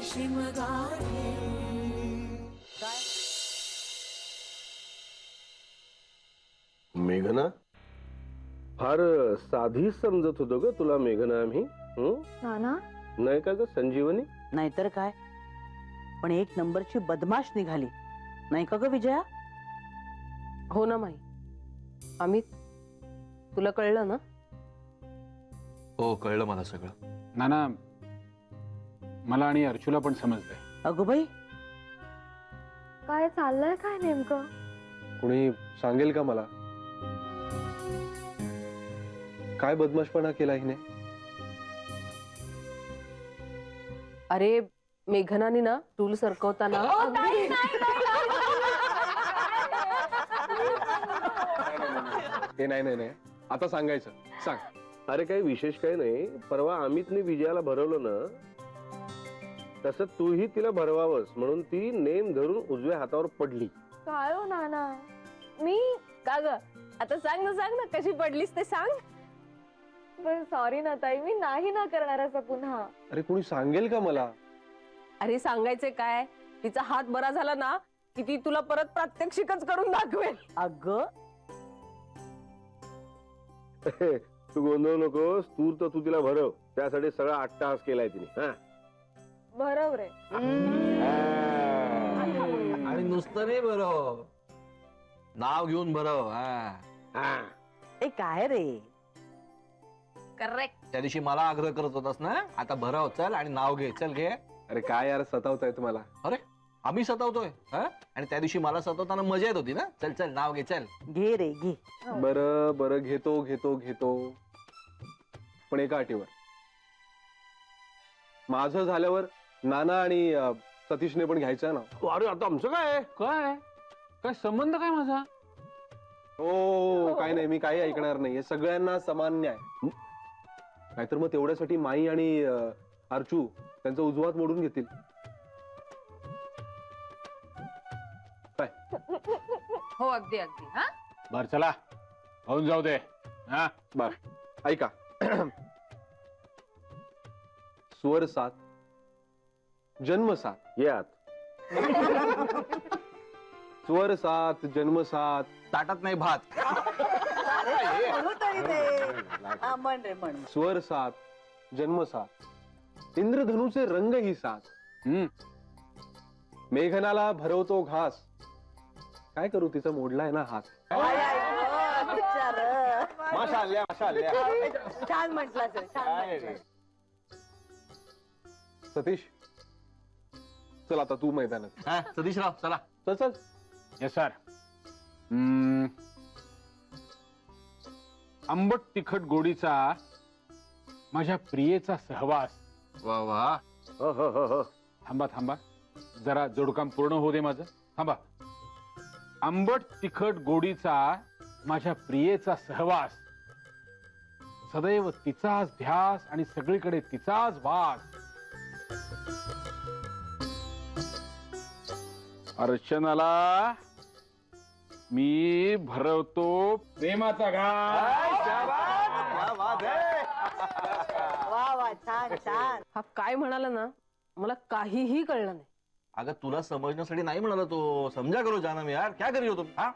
शिमगाठी. मेघना, फार साधी समजत होतो ग तुला मेघना आम्ही. नाना नाही का ग संजीवनी? नाहीतर काय, पण एक नंबरची बदमाश निघाली नाही का ग विजया? हो ना माई. अमित, तुला कळलं ना? हो, कळलं मला सगळं. नाना, मला आणि अर्चूला पण समजलंय. अगो बाई, काय चाललंय काय नेमकं? कुणी सांगेल का मला काय बदमाशपणा केला हिने? अरे मेघनाने ना टूल सरकवताना हे नाही नाही नाही, आता सांगायचं. सांग. अरे काही विशेष काही नाही. परवा अमितने विजयाला भरवलं ना, तसं तूही तिला भरवावंस म्हणून ती नेम धरून उजव्या हातावर पडली. काय हो नाना? मी का ग? आता सांग ना कशी पडलीस ते सांग. सॉरी ना ताई, मी नाही ना करणार असं पुन्हा. अरे कोणी सांगेल का मला? अरे सांगायचे काय, तिचा हात बरा झाला ना की ती तुला परत प्रात्यक्षिकच करून दाखवेल. अग तू गोंधळ नकोस. तूर तर तू तिला भरव. त्यासाठी सगळा अट्टहास केलाय तिने. हा, बरोबर आहे. आणि नुसतं नाही बरं, नाव घेऊन बरं. ए काय रे? करेक्ट. त्या दिवशी मला आग्रह करत होतास ना, आता भराव, चल आणि नाव घे. चल घे. अरे काय यार सतावताय तुम्हाला? अरे आम्ही सतावतोय आणि त्या दिवशी मला सतावताना मजा येत होती ना. चल चल नाव घे. चल घे रे घे. बरं बरं, घेतो घेतो घेतो, पण एका अटीवर. माझं झाल्यावर नाना आणि सतीशने पण घ्यायचं ना. अरे आता आमचं काय? काय काय संबंध काय माझा? हो काय नाही, मी काही ऐकणार नाही. सगळ्यांना समान न्याय. नाहीतर मग तेवढ्यासाठी माई आणि अर्चू त्यांचा उजवात मोडून घेतील. काय? हो अगदी अगदी. हा बर चला, होऊन जाऊ दे. हा बर ऐका. स्वर 7, जन्म 7. यात स्वर 7, जन्म 7. ताटात नाही भात. म्हण रे म्हण. स्वर 7, जन्म 7. इंद्रधनुचे रंग ही 7. मेघनाला भरवतो घास. काय करू, तिचा मोडलाय ना हात. माशाअल्लाह माशाअल्लाह. छान म्हटलं सर, छान म्हटलं. सतीश, चल आता तू मैदानात. सतीशराव चला. चल चल. Yes sir. आंबट तिखट गोडीचा माझ्या प्रियेचा सहवास. वा वा. हो हो हो हो. थांबा थांबा, जरा जोडकाम पूर्ण होऊ दे माझं. थांबा. आंबट तिखट गोडीचा माझ्या प्रियेचा सहवास, सदैव तिचाच ध्यास आणि सगळीकडे तिचाच वास. अर्चनाला मी भरवतो प्रेमाचा घास. वा वा, छान छान. हा काय म्हणाला ना, मला काहीही कळलं नाही. अगं तुला समजण्यासाठी नाही म्हणाला तो. समजा करो जानम यार, क्या करी हो तुम? हा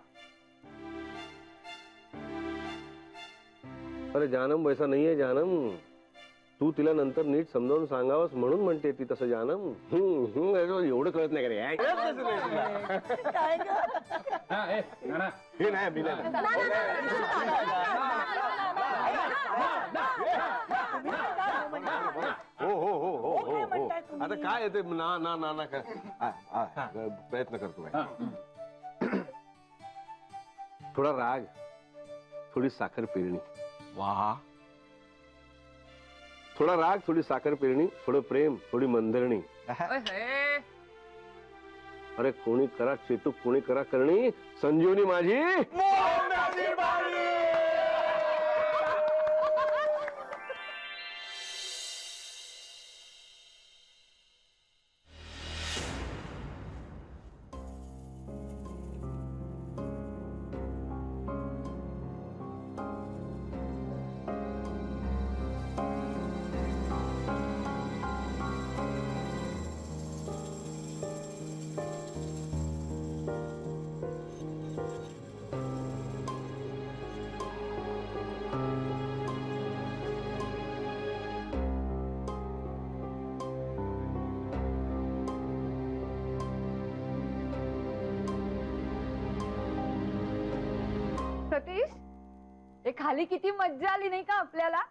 अरे जानम वैसा नाहीये जानम. तू तिला नंतर नीट समजावून सांगावंस म्हणून म्हणते ती तसं जानम. एवढं कळत नाही का रे? काय ग? हे नाही मी नाही. हो हो हो हो हो हो. आता काय येते ना ना ना ना काय? प्रयत्न करतो काय. थोडा राग, थोडी साखर पेरणी. वा. थोडा राग, थोडी साखर पेरणी, थोडं प्रेम, थोडी मंदरणी. अरे कोणी करा चेतूक, कोणी करा करणी. संजीवनी माझी. सतीश हे खाली किती मज्जा आली नाही का आपल्याला.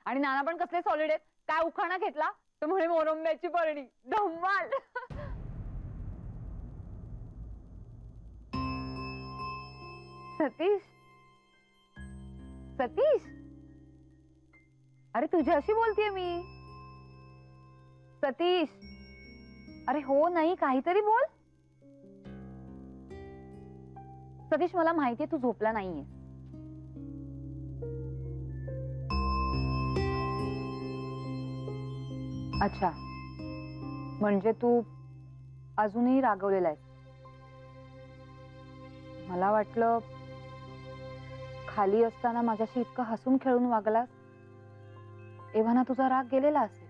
आणि नाना पण कसले सॉलिड आहेत. काय उखाणा घेतला तर म्हणे मोरंब्याची पर्णी धम्माल. सतीश सतीश अरे तुझ्याशी बोलतेय मी. सतीश अरे हो नाही काहीतरी बोल. सतीश मला माहितीये तू झोपला नाहीये. अच्छा म्हणजे तू अजूनही रागवलेला आहेस. मला वाटलं खाली असताना माझ्याशी इतकं हसून खेळून वागलास एव्हा तुझा राग गेलेला असेल.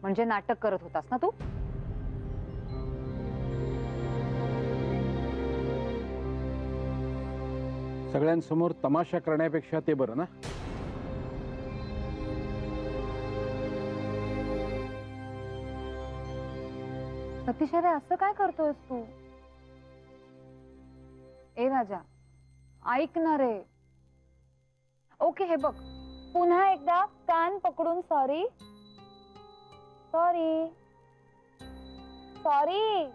म्हणजे नाटक करत होतास ना तू. सगळ्यांसमोर तमाशा करण्यापेक्षा ते बरं ना. सतीश अरे असं काय करतोयस तू. ए राजा ऐक ना रे. ओके हे बघ पुन्हा एकदा कान पकडून sorry sorry sorry.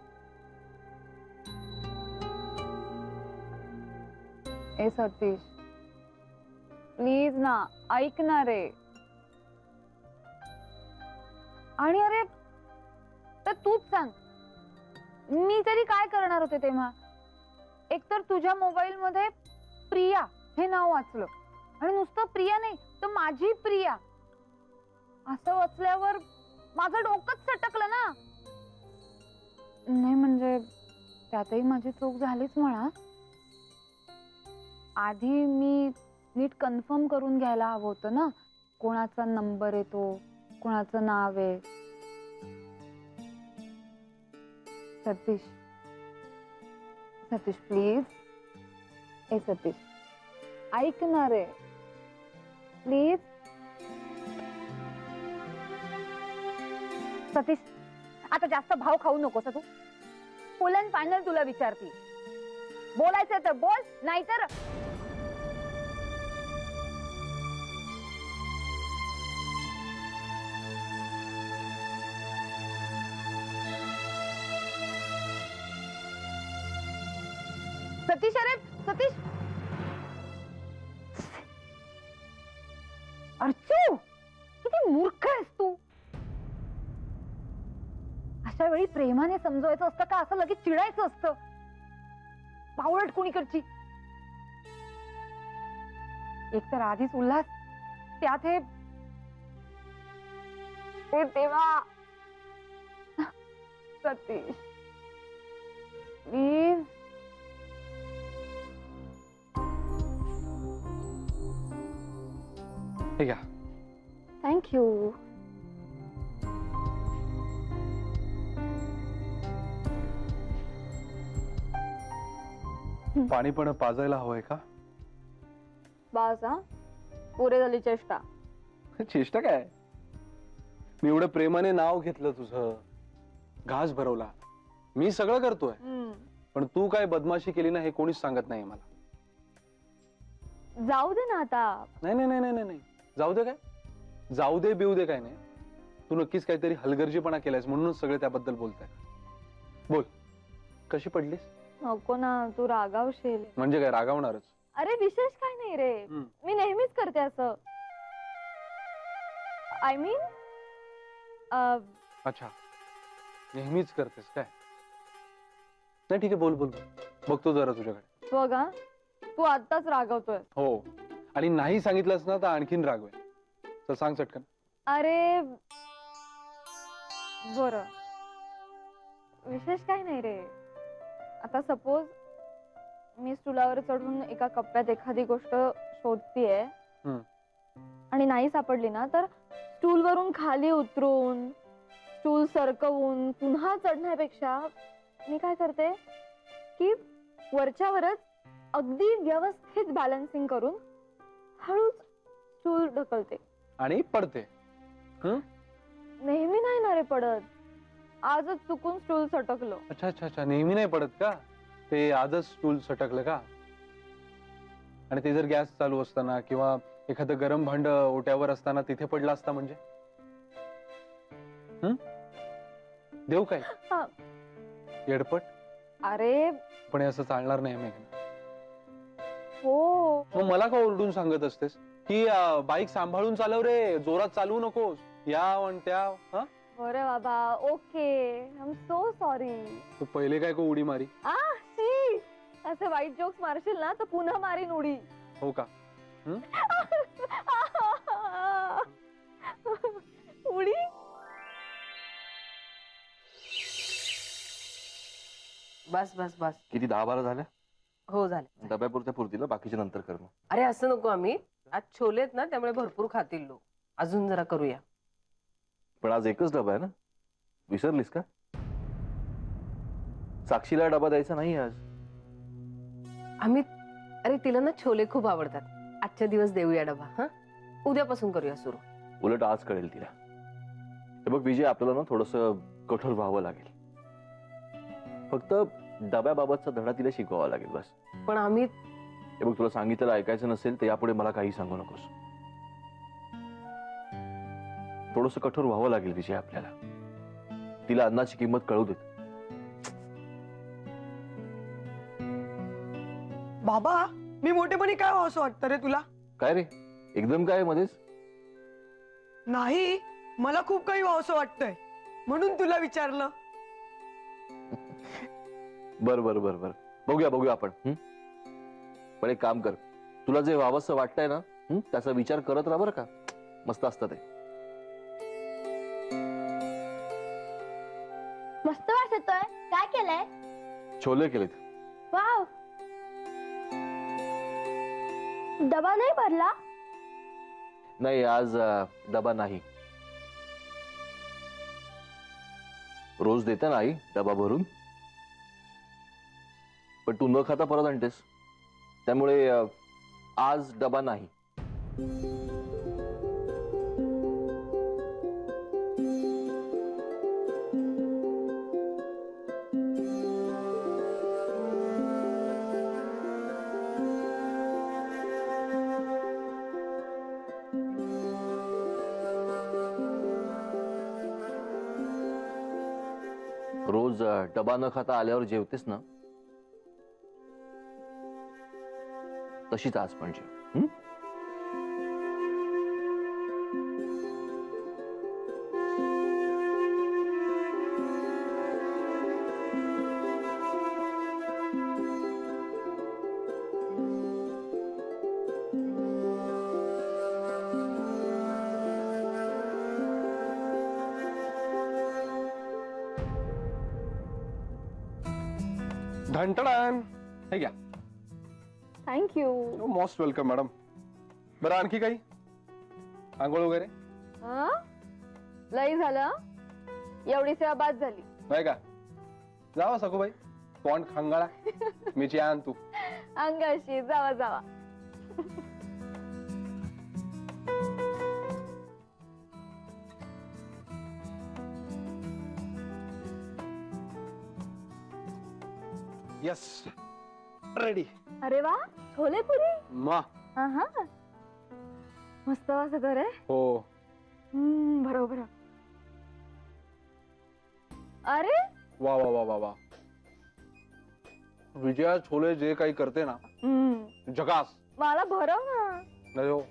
A Satish please ना ऐक ना रे. आणि अरे तर तूच सांग मी तरी काय करणार होते तेव्हा. एकतर तुझ्या मोबाईल मध्ये प्रिया हे नाव वाचलं आणि नुसतं प्रिया नाही तर माझी प्रिया असं वाचल्यावर माझं डोकंच सटकलं ना. नाही म्हणजे त्यातही माझी चूक झालीच म्हणा. आधी मी नीट कन्फर्म करून घ्यायला हवं होतं ना कोणाचा नंबर येतो कोणाचं नाव आहे. सतीश सतीश प्लीज. ए सतीश ऐक ना रे प्लीज. सतीश आता जास्त भाव खाऊ नकोस तू. फुल अँड फायनल तुला विचारती. बोलायचं तर बोल नाहीतर सतीश अरे सतीश. अर्चू किती मूर्ख आहेस तू. अशा वेळी प्रेमाने समजवायचं असतं का असं लगेच चिडायचं असतं. पावळट कुणीकडची. एक तर आधीच उल्हास त्यात हे तेव्हा. सतीश प्लीज. हे घ्या. थँक्यू. पाणी पण पाजायला हवंय का. बास हा पुरे झाली चेष्टा. चेष्टा काय. मी एवढं प्रेमाने नाव घेतलं तुझं घास भरवला मी सगळं करतोय पण तू काय बदमाशी केली ना हे कोणीच सांगत नाही मला. जाऊ दे ना आता. नाही नाही नाही नाही नाही जाऊ दे काय. जाऊ दे बिऊ दे काय नाही. तू नक्कीच काहीतरी हलगर्जीपणा केलायस म्हणूनच सगळे त्याबद्दल बोलताय. बोल कशी पडलीस. नको ना तू रागावशील. म्हणजे काय रागावणारच. अरे विशेष काय नाही रे. मी नेहमीच करते असं. आय मीन अच्छा नेहमीच करतेस काय. नाही ठीक आहे बोल बोल बघतो जरा तुझ्याकडे. बघा तू आत्ताच रागवतोय. हो आणि नाही सांगितलंस ना तर आणखीन रागवेल. तर सांग चटकन. अरे बर विशेष काय नाही रे. आता सपोज मी स्टुलावर चढून एका कप्प्यात एखादी गोष्ट शोधतीये आणि नाही सापडली ना तर स्टूल वरून खाली उतरून स्टूल सरकवून पुन्हा चढण्यापेक्षा मी काय करते की वरच्यावरच अगदी व्यवस्थित बॅलन्सिंग करून हळूच स्टूल ढकलते आणि पडते. नेहमी नाही ना रे पडत. आजच चुकून स्टूल सटकलं. अच्छा अच्छा अच्छा नेहमी नाही पडत का. ते आजच स्टूल सटकलं का? आणि ते जर गॅस चालू असताना किंवा एखादं गरम भांड ओट्यावर असताना तिथे पडलं असता म्हणजे देऊ काय हा. येडपट? अरे पण हे असं चालणार नाही मेघना. हो मग मला का ओरडून सांगत असतेस की बाईक सांभाळून चालव रे, जोरात चालवू नकोस, या आणि त्या. हा, बरं बाबा, okay, I am so sorry. तू पहिले काय को उडी मारी? शी, असे वाईट जोक्स मारशील ना तर पुन्हा मारीन उडी. हो का? उडी. बस बस बस. किती 10-12 झाल्या? हो झाले. डब्यापुरत्या पुरतील ना, बाकीचे नंतर कर मग. अरे असं नको, आम्ही आज छोले आहेत ना त्यामुळे भरपूर खातील लोक. अजून जरा करूया. पण आज एकच डबा आहे ना, विसरलीस का? साक्षीला डबा द्यायचा नाही आज. आम्ही, अरे तिला ना छोले खूप आवडतात. आजच्या दिवस देऊया डबा. हा, उद्यापासून करूया सुरू. उलट आज कळेल तिला. हे बघ विजय, आपल्याला ना थोडस कठोर व्हावं लागेल. फक्त डब्याबाबतचा धडा तिला शिकवावा लागेल बस. पण आम्ही, हे बघ, तुला सांगितलेलं ऐकायचं नसेल तर यापुढे मला काही सांगू नकोस. थोडस कठोर व्हावं लागेल विजय आपल्याला. तिला अन्नाची किंमत कळू देत. बाबा, मी मोठेपणी काय व्हावं असं वाटतं रे तुला? काय रे, एकदम काय मध्येच? नाही, मला खूप काही व्हावं असं वाटतंय म्हणून तुला विचारलं. बर बर बर बर, बघूया बघूया आपण. पण एक काम कर, तुला जे व्हावंसं वाटतंय ना त्याचा विचार करत राहा बरं का. मस्त असतं ते. मस्त वाटतोय. काय केलंय? छोले केलेत. वाव. डबा नाही भरला? नाही, आज डबा नाही. रोज देते ना आई डबा भरून, पण तू न खाता परत आणतेस, त्यामुळे आज डबा नाही. रोज डबा न खाता आल्यावर जेवतेस ना, तशीच आज पण जेव. ढंटणान. हे घ्या. थँक्यू. Most welcome madam. बरं, आणखी काही? आंघोळ वगैरे लई झालं. एवढी सेवा बाद झाली. नाही का? जावा सखूबाई, तोंड खंगाळा. मीची आण तू. अंगाशी जावा जावा. Yes, ready. अरे वा, छोले पुरी. मा. हा, मस्त वाटत रे. हो. बरोबर. अरे वा वा वा वा वा. विजया छोले जे काही करते ना, जगास. मला भरव ना. नाही हो.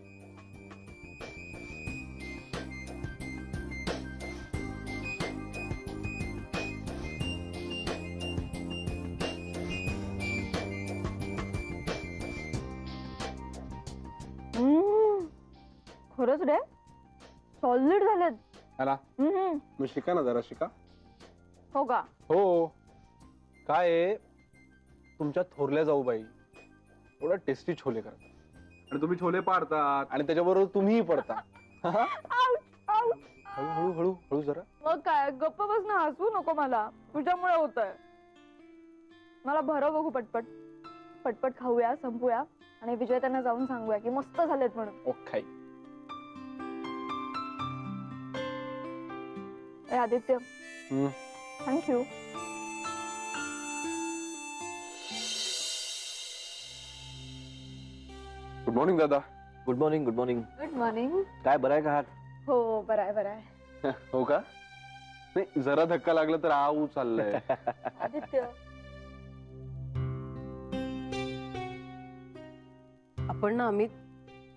खरंच रे, सॉलिड झालेत. है ना? मग शिका ना, जरा शिका. हो का? हो. काय आहे, तुमच्या थोरल्या जाऊबाई थोडं टेस्टी छोले करतात आणि तुम्ही छोले पाडतात आणि त्याच्याबरोबर तुम्हीही पडता. हळू हळू हळू हळू जरा. मग काय, गप्प बस ना, हसू नको मला. तुझ्यामुळे होतंय. मला भरव बघू पटपट. पटपट खाऊया, संपूया आणि विजय त्यांना जाऊन सांगूया की मस्त झालेत म्हणून. ओके. आदित्य, थँक्यू. मॉर्निंग दादा. Good morning, good morning. Good morning. काय बरं आहे का हात? हो बरं आहे बरं आहे. हो का? नाही जरा धक्का लागला तर आऊ चाललंय. आदित्य आपण ना अमित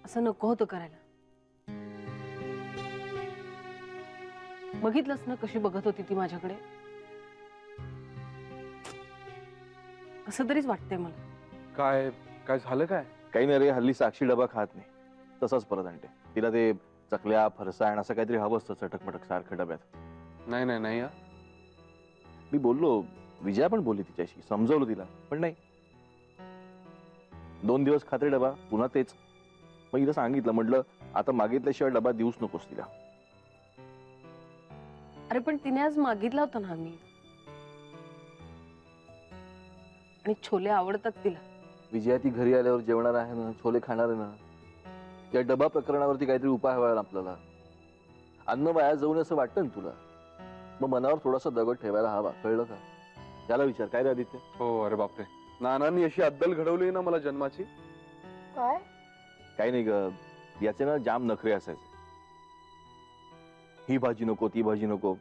असं नको होतं करायला. बघितलंस ना कशी बघत होती ती माझ्याकडे. असं तरीच वाटतंय मला. काय काय झालं काय? काही नाही रे, हल्ली साक्षी डबा खात नाही, तसाच परत आणते. तिला ते चकल्या फरसाण असं काहीतरी हवं असतं चटकमटक सारखं डब्यात. नाही नाही नाही हा. मी बोललो, विजया पण बोलली तिच्याशी, समजवलं तिला, पण नाही. 2 दिवस खाते डबा, पुन्हा तेच. मग हिला सांगितलं, म्हटलं आता मागितल्याशिवाय डबा देऊच नकोस तिला. अरे पण तिने आज मागितला होता ना आम्ही, आणि छोले आवडतात तिला. विजया ती घरी आल्यावर जेवणार आहे ना, छोले खाणार आहे ना, या डबा प्रकरणावरती काहीतरी उपाय हवा आपल्याला. अन्न वाया जाऊन असं वाटतं ना तुला, मग मनावर थोडासा दगड ठेवायला हवा, कळलं का? याला विचार. काय रे आदित्य? हो अरे बापरे, नानांनी अशी अद्दल घडवली ना मला जन्माची. काय? काही नाही ग, याचे ना जाम नखरे असायचे. ही भाजी नको, ती भाजी नको.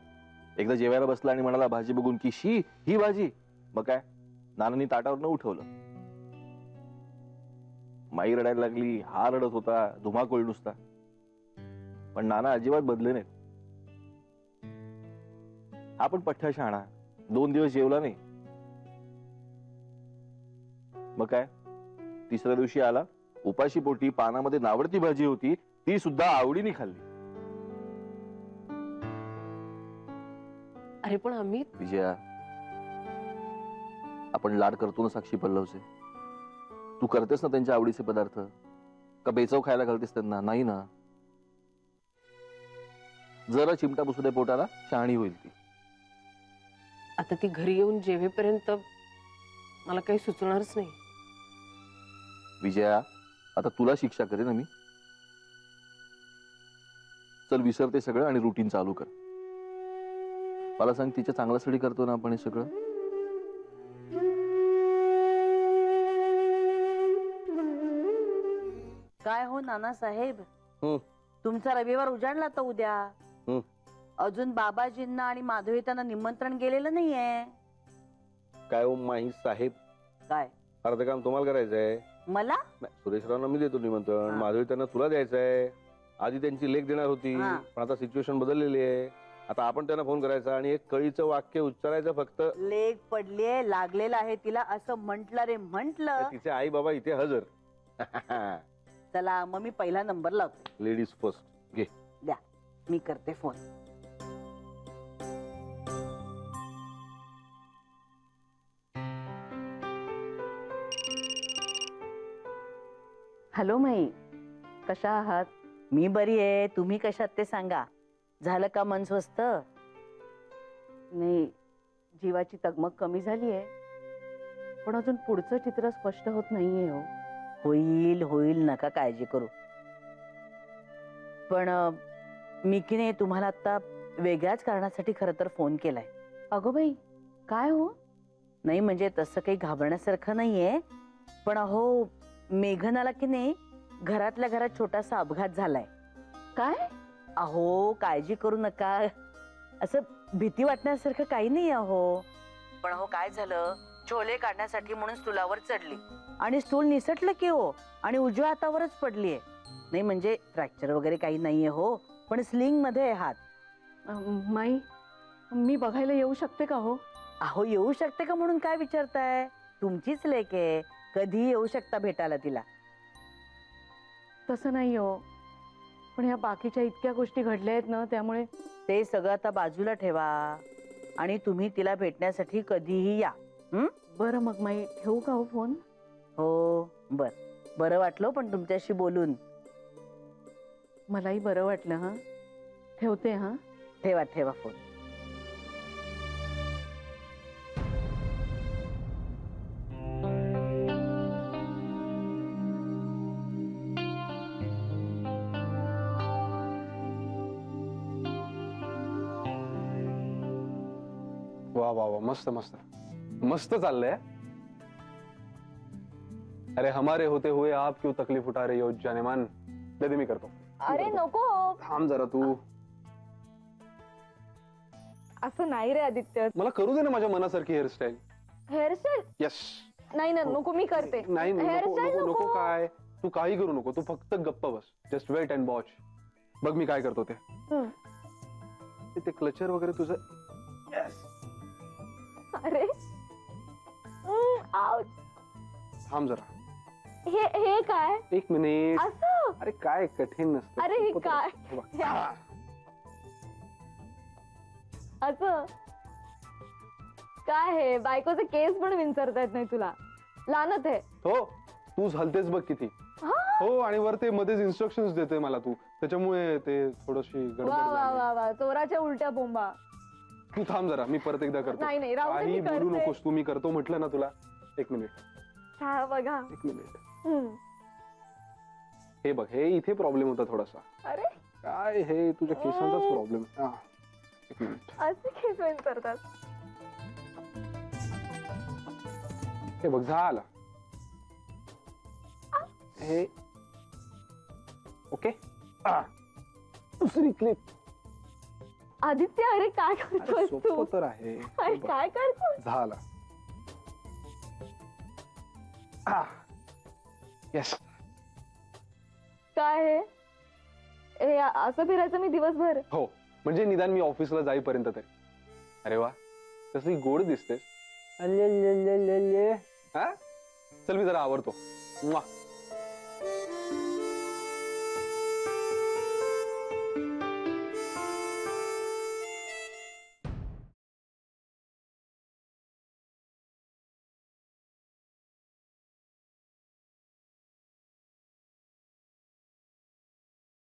एकदा जेवायला बसला आणि म्हणाला भाजी बघून की शी, ही भाजी. मग काय, नानांनी ताटावर न उठवलं. माई रडायला लागली, हा रडत होता, धुमाकूळ नुसता. पण नाना अजिबात बदले नाहीत. हा पण पठ्ठा शहाणा, 2 दिवस जेवला नाही. मग काय, 3ऱ्या दिवशी आला, उपाशी पोटी, पानामध्ये नावडती भाजी होती, ती सुद्धा आवडीने खाल्ली. अरे पण अमित, विजया, आपण लाड करतो ना साक्षी पल्लवचे. तू करतेस ना त्यांच्या आवडीचे पदार्थ, का बेचव खायला घालतेस त्यांना? नाही ना. जरा चिमटा बसू दे पोटाला, शहाणी होईल ती. आता ती घरी येऊन जेवेपर्यंत मला काही सुचणारच नाही. विजया, आता तुला शिक्षा करेन ना मी. चल विसर ते सगळं आणि रुटीन चालू कर. मला सांग, तिच्या चांगल्यासाठी करतो ना आपण हे सगळं? काय हो नाना साहेब, हं. तुमचा रविवार उजाडला तर उद्या. हं. अजून बाबाजींना आणि माधवी त्यांना निमंत्रण गेलेलं नाहीये. काय हो माही साहेब, काय अर्ध काम तुम्हाला करायचंय. मला? नाही, सुरेशरावांना मी देतो निमंत्रण, हा. माधवी त्यांना तुला द्यायचंय. आधी त्यांची लेख देणार होती, हा. पण आता सिच्युएशन बदललेली आहे. आता आपण त्यांना फोन करायचा आणि एक कळीचं वाक्य उच्चारायचं फक्त. लेग पडलीये, लागलेलं आहे तिला असं म्हंटल रे म्हंटल. तिचे आई बाबा इथे हजर. चला मग मी पहिला नंबर लावते. Ladies first. घे. द्या, मी करते फोन. हॅलो माई, कशा आहात? मी बरी आहे, तुम्ही कशात ते सांगा. झालं का मन स्वस्त? नाही, जीवाची तगमग कमी झाली आहे, पण अजून पुढचं चित्र स्पष्ट होत नाहीये हो. होईल होईल, नका काळजी करू. पण मी की नाही तुम्हाला आता वेगळ्याच कारणासाठी खरं तर फोन केलाय. अगो बाई, काय हो? नाही म्हणजे तसं काही घाबरण्यासारखं नाहीये, पण अहो मेघनाला की नाही घरातल्या घरात छोटासा अपघात झालाय. काय? अहो काळजी करू नका, असं भीती वाटण्यासारखं काही नाही अहो. पण अहो काय झालं, छोले काढण्यासाठी म्हणून स्टूलावर चढली आणि स्टूल निसटलं की हो, आणि उजव्या हातावरच पडलीये. नाही म्हणजे फ्रॅक्चर वगैरे काही नाहीये हो, पण स्लिंग मध्ये आहे हात. माई, मी बघायला येऊ शकते का हो? अहो येऊ शकते का म्हणून काय विचारताय? तुमचीच लेक आहे, कधी येऊ शकता भेटायला तिला. तसं नाही हो, पण ह्या बाकीच्या इतक्या गोष्टी घडल्या आहेत ना, त्यामुळे. ते सगळं आता बाजूला ठेवा आणि तुम्ही तिला भेटण्यासाठी कधीही या. बरं मग माई, ठेवू का हो फोन? हो बरं वाटलं पण तुमच्याशी बोलून. मलाही बरं वाटलं. हा, ठेवते. हा, ठेवा फोन. वा वा वा, मस्त मस्त मस्त चाललंय. अरे हमारे होते हुए आप क्यों तकलीफ उठा रही हो जानेमान? दे मी करतो. अरे नको. थांब जरा तू. असं नाही रे आदित्य. मला करू दे ना माझ्या मनासारखी हेअरस्टाईल. Hairstyle yes. नाही ना नको मी करते. नाही नको हेअरस्टाईल नको नको नको. काय तू काही करू नको. तू फक्त गप्प बस. Just wait and watch. बघ मी काय करतो ते. हम्म. ते क्लचर वगैरे तुझं. येस. अरे आउच. थांब जरा. हे काय एक मिनिट. असं? अरे काय कठीण नसतं. अरे हे सोपं तर काय? असतं. बघ. या. असं काय हे बायकोचे केस पण विंचरता येत नाही तुला. लानत आहे. हो तूच हलतेच बघ किती. हा? हो आणि वर ते मध्येच इन्स्ट्रक्शन देते मला तू. त्याच्यामुळे ते थोडीशी गडबड वा वा झाली. वा वा चोराच्या उलट्या बोंबा. तू थांब जरा मी परत एकदा करतो. नाही नाही राहू दे, काही मी बोलू करते. नकोस. तू मी करतो म्हटलं ना तुला. एक मिनिट. हा बघा. एक मिनिट. हम्म. हे बघ हे इथे प्रॉब्लेम होता थोडासा. अरे काय हे तुझ्या केसांचाच प्रॉब्लेम. एक मिनिट. असे केस विंचरतात. हे बघ झाला. हे ओके. दुसरी क्लिप. आदित्य अरे काय करतोस सोपं तू? तर आहे. अरे हे बघ. काय करतोस? झाला. येस. काय हे? हे असं फिरायचं मी दिवसभर? हो म्हणजे निदान मी ऑफिसला जाईपर्यंत तरी. अरे वा कसली गोड दिसतेस. हा चल मी जरा आवरतो. मुआ.